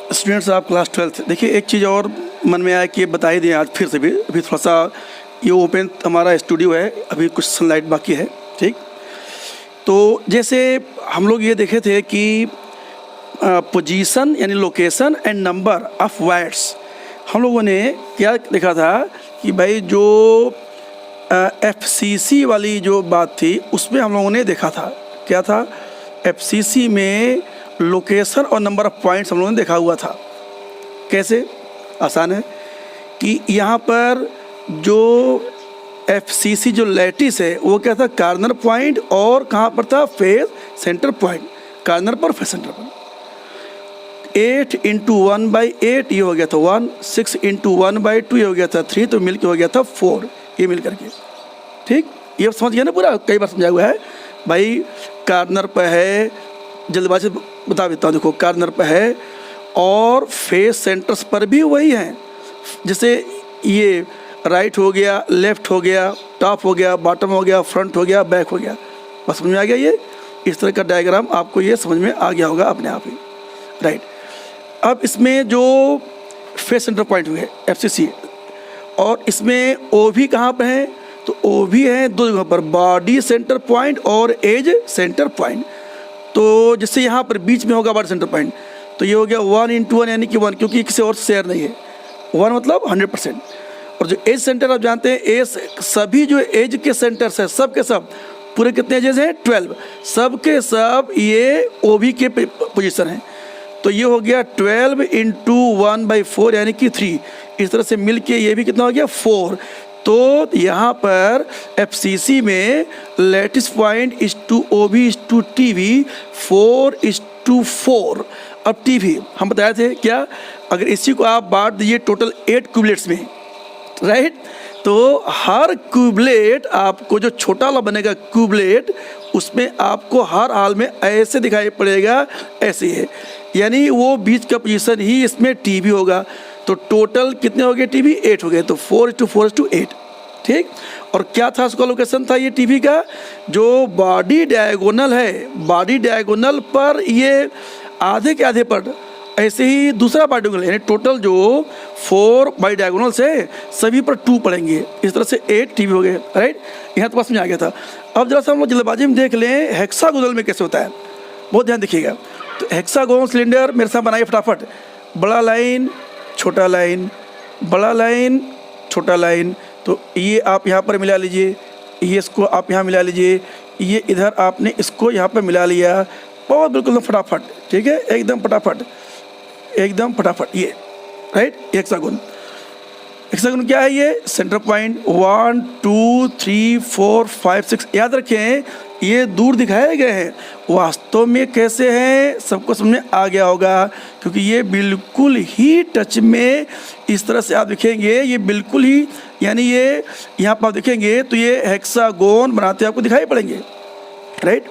Students आप class 12th, देखिए एक चीज़ और मन में आया कि बता ही दें आज फिर से भी। अभी थोड़ा सा ये ओपन हमारा स्टूडियो है, अभी कुछ सनलाइट बाकी है, ठीक। तो जैसे हम लोग ये देखे थे कि पोजीशन यानी location and number of wires, हम लोगों ने क्या देखा था कि भाई जो FCC वाली जो बात थी उसमें हम लोगों ने देखा था, क्या था, FCC में लोकेशन और नंबर ऑफ पॉइंट्स हम लोगों ने देखा हुआ था। कैसे? आसान है कि यहाँ पर जो FCC जो लैटिस है वो क्या था, कार्नर पॉइंट, और कहाँ पर था, फेस सेंटर पॉइंट, कार्नर पर फेस सेंटर पर। 8 × 1/8 ये हो गया था 1, 6 × 1/2 ये हो गया था 3, तो मिल के हो गया था 4, ये मिल करके, ठीक। ये समझ गया ना पूरा, कई बार समझा हुआ है भाई। कार्नर पर है, जल्दबाजी बता देता हूँ, देखो कार्नर पर है और फेस सेंटर्स पर भी वही हैं। जैसे ये राइट हो गया, लेफ्ट हो गया, टॉप हो गया, बॉटम हो गया, फ्रंट हो गया, बैक हो गया। बस समझ में आ गया। ये इस तरह का डायग्राम आपको ये समझ में आ गया होगा अपने आप ही, राइट। अब इसमें जो फेस सेंटर पॉइंट हुए FCC, और इसमें OV कहाँ पर है, तो OV है दो जगह पर, बॉडी सेंटर पॉइंट और एज सेंटर पॉइंट। तो जिससे यहाँ पर बीच में होगा बॉडी सेंटर पॉइंट, तो ये हो गया 1 × 1 यानी कि 1, क्योंकि किसी और शेयर नहीं है, 1 मतलब 100%। और जो एज सेंटर आप जानते हैं, एज सभी जो एज के सेंटर्स हैं सब के सब, पूरे कितने एजेस हैं, 12, सब के सब ये OV के पोजीशन हैं। तो ये हो गया 12 × 1/4 यानी कि 3, इस तरह से मिल के ये भी कितना हो गया 4। तो यहाँ पर FCC में lattice point is to OV is to TV 4:4। अब TV हम बताए थे क्या, अगर इसी को आप बांट दीजिए टोटल 8 क्यूबलेट्स में, राइट, तो हर क्यूबलेट आपको जो छोटा वाला बनेगा क्यूबलेट, उसमें आपको हर हाल में ऐसे दिखाई पड़ेगा, ऐसे है, यानी वो बीच का पोजीशन ही इसमें TV होगा। तो टोटल कितने हो गए TV, 8 हो गए, तो 4:4:8, ठीक। और क्या था उसका लोकेशन, था ये TV का जो बॉडी डायगोनल है, बॉडी डायगोनल पर ये आधे के आधे पर, ऐसे ही दूसरा डायगोनल, यानी टोटल जो 4 बाई डायगोनल से सभी पर 2 पड़ेंगे, इस तरह से 8 TV हो गए, राइट। यहाँ तो पास में आ गया था। अब जरा सा हम लोग जल्दबाजी में देख लें हेक्सागोनल में कैसे होता है, बहुत ध्यान देखिएगा। तो हेक्सागोनल सिलेंडर मेरे साथ बनाइए फटाफट, बड़ा लाइन, छोटा लाइन, बड़ा लाइन, छोटा लाइन। तो ये आप यहाँ पर मिला लीजिए, ये इसको आप यहाँ मिला लीजिए, ये इधर आपने इसको यहाँ पर मिला लिया, बहुत बिल्कुल फटाफट, ठीक है, एकदम फटाफट, एकदम फटाफट, ये राइट। हेक्सागोन, हेक्सागोन क्या है, ये सेंटर पॉइंट 1 2 3 4 5 6, याद रखें ये दूर दिखाए गए हैं, वास्तव में कैसे हैं सबको समझ में आ गया होगा, क्योंकि ये बिल्कुल ही टच में इस तरह से आप देखेंगे, ये बिल्कुल ही, यानी ये यहाँ पर आप देखेंगे तो ये हेक्सागोन बनाते आपको दिखाई पड़ेंगे, राइट।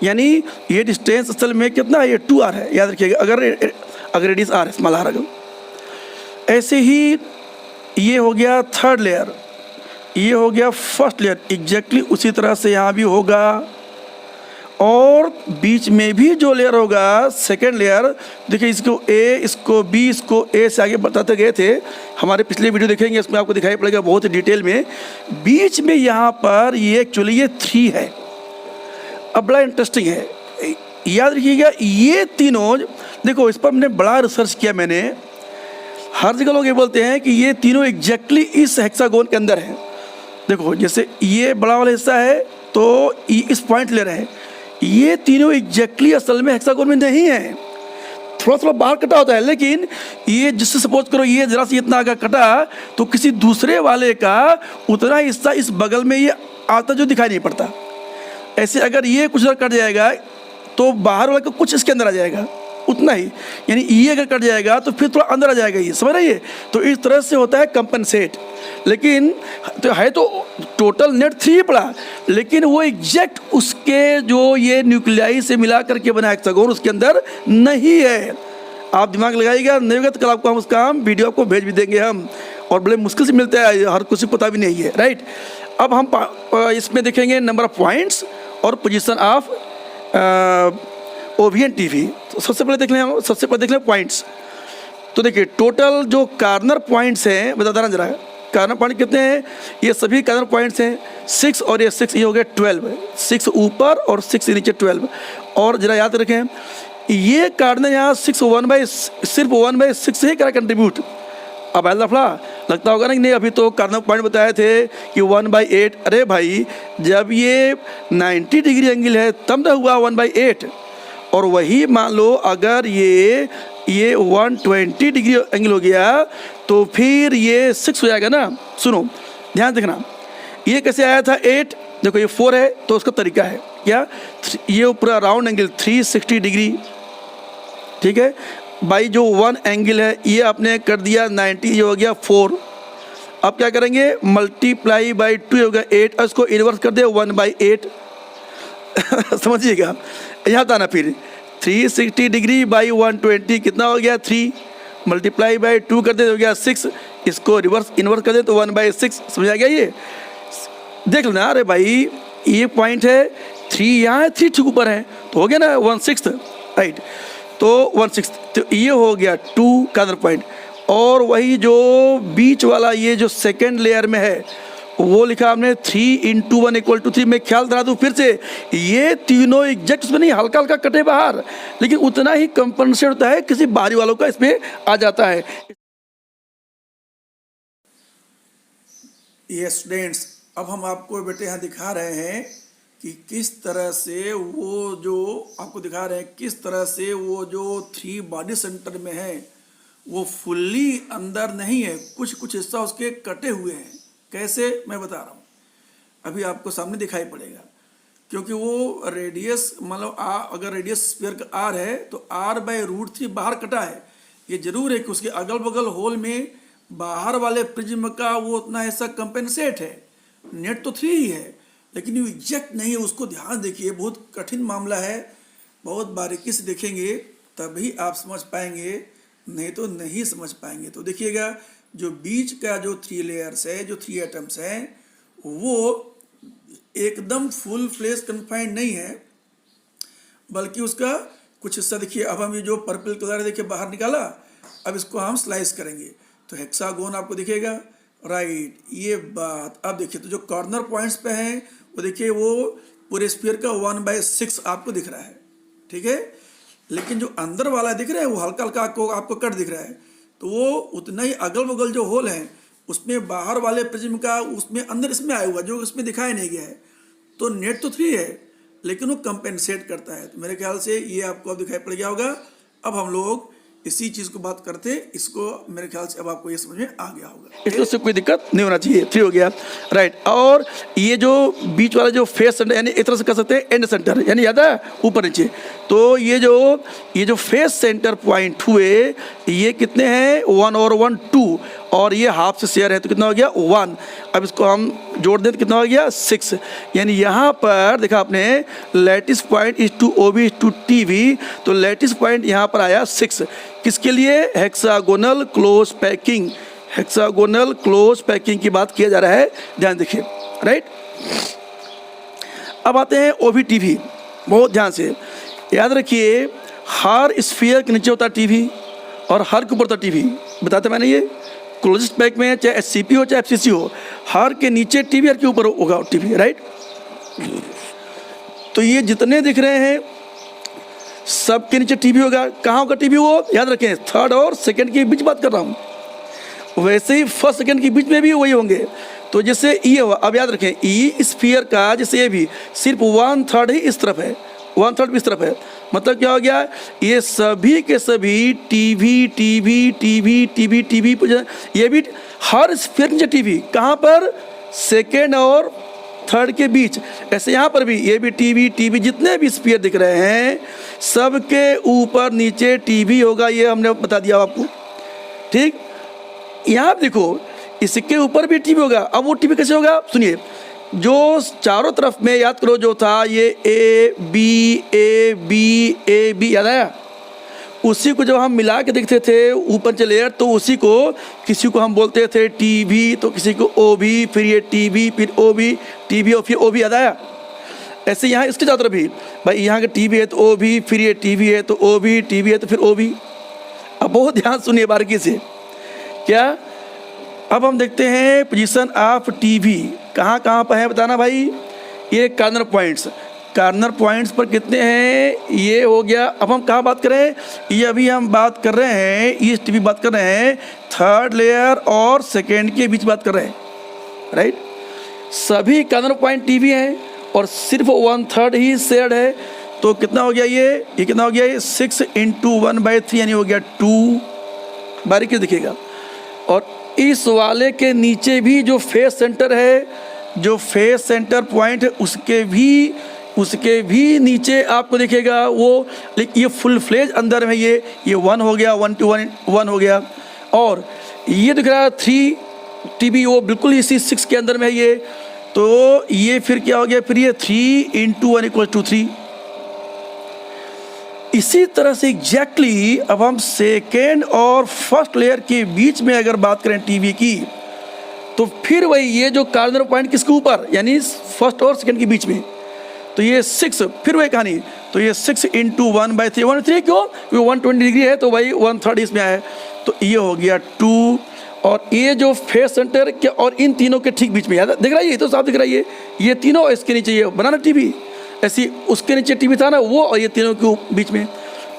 यानी ये डिस्टेंस असल में कितना है, ये 2R है, याद रखिएगा, अगर रेडियस R है, स्मॉल R अगर। ऐसे ही ये हो गया थर्ड लेयर, ये हो गया फर्स्ट लेयर, एग्जैक्टली उसी तरह से यहाँ भी होगा। और बीच में भी जो लेयर होगा सेकेंड लेयर, देखिए इसको A, इसको B, इसको A से आगे बताते गए थे, हमारे पिछले वीडियो देखेंगे इसमें आपको दिखाई पड़ेगा बहुत ही डिटेल में। बीच में यहाँ पर ये एक्चुअली ये 3 है। अब बड़ा इंटरेस्टिंग है, याद रखिएगा ये तीनों, देखो इस पर मैंने बड़ा रिसर्च किया मैंने, हर जगह लोग ये बोलते हैं कि ये तीनों एग्जैक्टली इस हेक्सागोन के अंदर है। देखो जैसे ये बड़ा वाला हिस्सा है तो इस पॉइंट ले रहे हैं, ये तीनों एग्जैक्टली असल में हेक्सागोन में नहीं है, थोड़ा थोड़ा बाहर कटा होता है। लेकिन ये जिससे सपोज करो ये जरा सी इतना आगे कटा, तो किसी दूसरे वाले का उतना हिस्सा इस बगल में ये आता जो दिखाई नहीं पड़ता। ऐसे अगर ये कुछ कट जाएगा तो बाहर वाला का कुछ इसके अंदर आ जाएगा, उतना ही, यानी ये अगर कट जाएगा तो फिर थोड़ा अंदर आ जाएगा, ये समझ रही है। तो इस तरह से होता है कंपनसेट। लेकिन तो है तो टोटल नेट 3 पड़ा, लेकिन वो एग्जैक्ट उसके जो ये न्यूक्लियाई से मिला करके बना हेक्सागोन उसके अंदर नहीं है। आप दिमाग लगाइएगा, नहीं होगा तो कल आपको हम उसका वीडियो आपको भेज भी देंगे हम, और बड़े मुश्किल से मिलता है, हर किसी को पता भी नहीं है, राइट। अब हम इसमें देखेंगे नंबर ऑफ पॉइंट्स और position of OV and TV। तो सबसे पहले देख लें पॉइंट्स। तो देखिए टोटल जो कार्नर पॉइंट्स हैं बता देना जरा, कार्नर पॉइंट कितने हैं, ये सभी कार्नर पॉइंट्स हैं 6 और ये 6, ये हो गया 12, 6 ऊपर और 6 नीचे 12। और जरा याद रखें ये कार्नर यहाँ 6 सिर्फ 1/6 से ही करा कंट्रीब्यूट। अब ऐसा लफड़ा लगता होगा ना कि नहीं, अभी तो कार्नर पॉइंट बताए थे कि 1/8। अरे भाई जब ये 90 डिग्री एंगल है तब तो हुआ 1/8, और वही मान लो अगर ये 120 डिग्री एंगल हो गया तो फिर ये 6 हो जाएगा ना। सुनो ध्यान देखना, ये कैसे आया था 8, देखो ये 4 है तो उसका तरीका है क्या, ये पूरा राउंड एंगल 360 डिग्री, ठीक है, बाई जो 1 एंगल है ये आपने कर दिया 90, ये हो गया 4। अब क्या करेंगे मल्टीप्लाई बाई 2 हो गया 8, और इसको इन्वर्स कर दे 1/8 समझिएगा। यहाँ था ना फिर 360 डिग्री बाई 120 कितना हो गया 3, मल्टीप्लाई बाई 2 कर दे हो गया 6, इसको रिवर्स इन्वर्स कर दे तो 1/6। समझा गया ये, देख लेना। अरे भाई ये पॉइंट है 3 यहाँ है, 3 ठीक ऊपर है तो हो गया ना 1/6, राइट, तो 1/6, तो ये हो गया 2 कार्नर पॉइंट। और वही जो बीच वाला ये जो सेकेंड लेयर में है वो लिखा हमने 3 × 1 = 3। मैं ख्याल दिला दूँ फिर से, ये तीनों एग्जैक्ट उसमें नहीं, हल्का हल्का कटे बाहर, लेकिन उतना ही कंपनसेट होता है किसी बाहरी वालों का इसमें आ जाता है। ये स्टूडेंट्स अब हम आपको बेटे यहाँ दिखा रहे हैं कि किस तरह से वो जो आपको दिखा रहे हैं किस तरह से वो जो 3 बॉडी सेंटर में है वो फुल्ली अंदर नहीं है, कुछ कुछ हिस्सा उसके कटे हुए हैं। कैसे मैं बता रहा हूँ, अभी आपको सामने दिखाई पड़ेगा, क्योंकि वो रेडियस मतलब अगर रेडियस स्फीयर का आर है तो r/√3 बाहर कटा है। ये जरूर है कि उसके अगल बगल होल में बाहर वाले प्रिज्म का वो उतना ऐसा कंपेंसेट है, नेट तो 3 ही है लेकिन ये एग्जैक्ट नहीं है, उसको ध्यान देखिए, बहुत कठिन मामला है, बहुत बारीकी से देखेंगे तभी आप समझ पाएंगे, नहीं तो नहीं समझ पाएंगे। तो देखिएगा जो बीच का जो 3 लेयर्स है, जो 3 एटम्स हैं, वो एकदम फुल फ्लेश कन्फाइंड नहीं है, बल्कि उसका कुछ हिस्सा देखिए। अब हम ये जो पर्पल कलर देखिए बाहर निकाला, अब इसको हम स्लाइस करेंगे तो हेक्सागोन आपको दिखेगा, राइट, ये बात। अब देखिए तो जो कॉर्नर पॉइंट्स पे हैं वो देखिए वो पूरे स्फीयर का 1/6 आपको दिख रहा है, ठीक है, लेकिन जो अंदर वाला दिख रहा है वो हल्का हल्का आपको कट दिख रहा है, तो वो उतना ही अगल बगल जो होल हैं उसमें बाहर वाले प्रिज्म का उसमें अंदर इसमें आया हुआ जो उसमें दिखाई नहीं गया है, तो नेट तो 3 है लेकिन वो कंपेंसेट करता है। तो मेरे ख्याल से ये आपको अब दिखाई पड़ गया होगा। अब हम लोग इसी चीज़ को बात करते, इसको मेरे ख्याल से अब आपको ये समझ में आ गया होगा, इसमें से कोई दिक्कत नहीं होना चाहिए। 3 हो गया, राइट। और ये जो बीच वाला जो फेस सेंटर यानी एक तरह से कह सकते हैं एंड सेंटर, यानी याद है ऊपर नीचे, तो ये जो फेस सेंटर पॉइंट हुए ये कितने हैं 1 और 1 2, और ये हाफ से शेयर है तो कितना हो गया 1। अब इसको हम जोड़ दें तो कितना हो गया 6, यानी यहाँ पर देखा आपने lattice point is to OB is to TV, तो लैटिस पॉइंट यहाँ पर आया 6, किसके लिए hexagonal close packing, hexagonal close packing की बात किया जा रहा है, ध्यान देखिए, राइट। अब आते हैं OB TV, बहुत ध्यान से याद रखिए, हर स्फीयर के नीचे होता है TV और हर के ऊपर होता है TV, बताते मैंने ये क्लोजेस्ट पैक में चाहे SCP हो चाहे FCC हो, हर के नीचे TV, हर के ऊपर होगा TV, राइट। तो ये जितने दिख रहे हैं सबके नीचे TV होगा। कहाँ होगा TV, वो याद रखें 3rd और 2nd के बीच बात कर रहा हूँ, वैसे ही 1st 2nd के बीच में भी वही होंगे। तो जैसे ये हुआ, अब याद रखें ई स्फीयर का जैसे ये भी सिर्फ 1/3 ही इस तरफ है, 1/3 भी इस तरफ है, मतलब क्या हो गया, ये सभी के सभी TV TV TV TV TV, ये भी हर स्फीयर नीचे TV, कहाँ पर 2nd और 3rd के बीच। ऐसे यहाँ पर भी ये भी TV TV, जितने भी स्फीयर दिख रहे हैं सबके ऊपर नीचे TV होगा, ये हमने बता दिया आपको, ठीक। यहाँ देखो इसके ऊपर भी TV होगा। अब वो TV कैसे होगा, सुनिए, जो चारों तरफ में याद करो जो था ये A B याद आया, उसी को जब हम मिला के देखते थे ऊपर से लेयर, तो उसी को किसी को हम बोलते थे TV, तो किसी को OB, फिर ये TV, फिर OB, TV और फिर OB, याद आया। ऐसे यहाँ इसके चारों तरफ भी भाई यहाँ का TV है तो OB, फिर ये TV है तो OB, TV है तो फिर OB। अब बहुत ध्यान सुनिए बारीकी से। क्या, अब हम देखते हैं पोजीशन ऑफ टीवी कहाँ कहाँ पर है, बताना भाई। ये कार्नर पॉइंट्स पर कितने हैं, ये हो गया। अब हम कहाँ बात करें, ये अभी हम बात कर रहे हैं, ईस्ट टीवी बात कर रहे हैं, थर्ड लेयर और सेकेंड के बीच बात कर रहे हैं, राइट। सभी कार्नर पॉइंट टीवी हैं और सिर्फ 1/3 ही शेयर्ड है। तो कितना हो गया ये कितना हो गया, ये 6 × 1/3 यानी हो गया 2। बारीकी दिखेगा। और इस वाले के नीचे भी जो फेस सेंटर है, जो फेस सेंटर पॉइंट है, उसके भी नीचे आपको दिखेगा वो, लेकिन ये फुल फ्लेज अंदर में ये 1 हो गया, 1 to 1 हो गया। और ये दिख रहा है 3 टीवी, वो बिल्कुल इसी 6 के अंदर में है ये। तो ये फिर क्या हो गया, फिर ये 3 × 1 = 3। इसी तरह से एग्जैक्टली अब हम सेकेंड और फर्स्ट लेयर के बीच में अगर बात करें टीवी की, तो फिर वही ये जो कार्नर पॉइंट किसके ऊपर, यानी फर्स्ट और सेकेंड के बीच में, तो ये 6, फिर वही कहानी। तो ये 6 × 1/3, 1/3 क्यों, 120 डिग्री है तो वही 1/3 इसमें आया है। तो ये हो गया 2। और ये जो फेस सेंटर के और इन तीनों के ठीक बीच में, याद दिख रहा है, ये तो साफ दिख रहा है, ये तीनों, इसके नीचे ये बनाना टीवी, ऐसी उसके नीचे टीवी था ना वो, और ये तीनों के बीच में।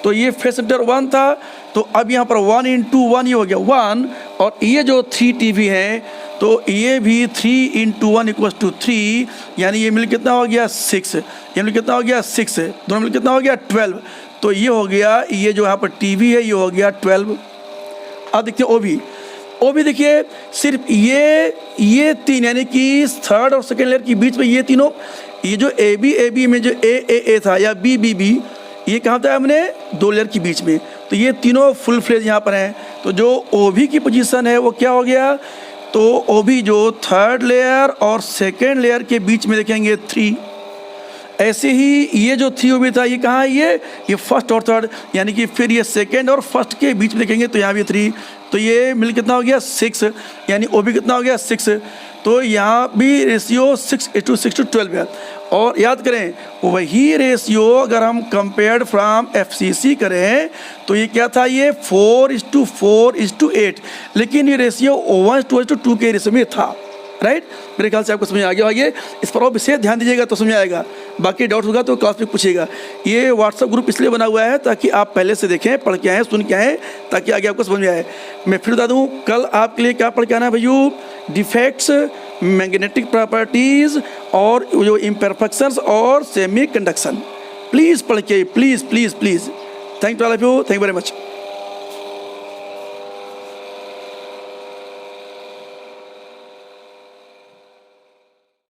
तो ये फेस सेंटर 1 था, तो अब यहाँ पर 1 × 1 ये हो गया 1। और ये जो 3 टीवी हैं, तो ये भी 3 × 1 = 3, यानी ये मिल कितना हो गया 6, ये मिल कितना हो गया 6, दोनों मिल कितना हो गया 12। तो ये हो गया, ये जो यहाँ पर टीवी है ये हो गया 12। अब देखते हैं ओ भी देखिए, सिर्फ ये 3 यानी कि थर्ड और सेकेंड लेयर के बीच में ये तीनों, ये जो ए बी में जो ए था या बी, ये कहाँ था हमने 2 लेयर के बीच में। तो ये तीनों फुल फ्लेज यहाँ पर हैं। तो जो ओ भी की पोजीशन है वो क्या हो गया, तो ओ भी जो थर्ड लेयर और सेकेंड लेयर के बीच में देखेंगे 3। ऐसे ही ये जो 3 ओ भी था, ये कहाँ है, ये फर्स्ट और थर्ड, यानी कि फिर ये सेकेंड और फर्स्ट के बीच में देखेंगे तो यहाँ भी 3। तो ये मिल कितना हो गया 6, यानी ओ भी कितना हो गया 6। तो यहाँ भी रेशियो 6:12 है। और याद करें वही रेशियो अगर हम कंपेयर्ड फ्रॉम FCC करें तो ये क्या था, ये 4:4:8, लेकिन ये रेशियो 1:2 के रेशियो में था, राइट। मेरे ख्याल से आपको समझ आ गया होगा। इस पर और विशेष ध्यान दीजिएगा तो समझ आएगा, बाकी डाउट होगा तो क्लास में पूछिएगा। ये व्हाट्सएप ग्रुप इसलिए बना हुआ है ताकि आप पहले से देखें, पढ़ के आएँ, सुन के आएँ, ताकि आगे आपको समझ में आए। मैं फिर बता दूँ, कल आपके लिए क्या पढ़ के आना है भैया, डिफेक्ट्स, मैग्नेटिक प्रॉपर्टीज़ और जो इम्परफेक्शंस और सेमी कंडक्शन। प्लीज़ पढ़ के, please. Thank you all of you, thank you very much.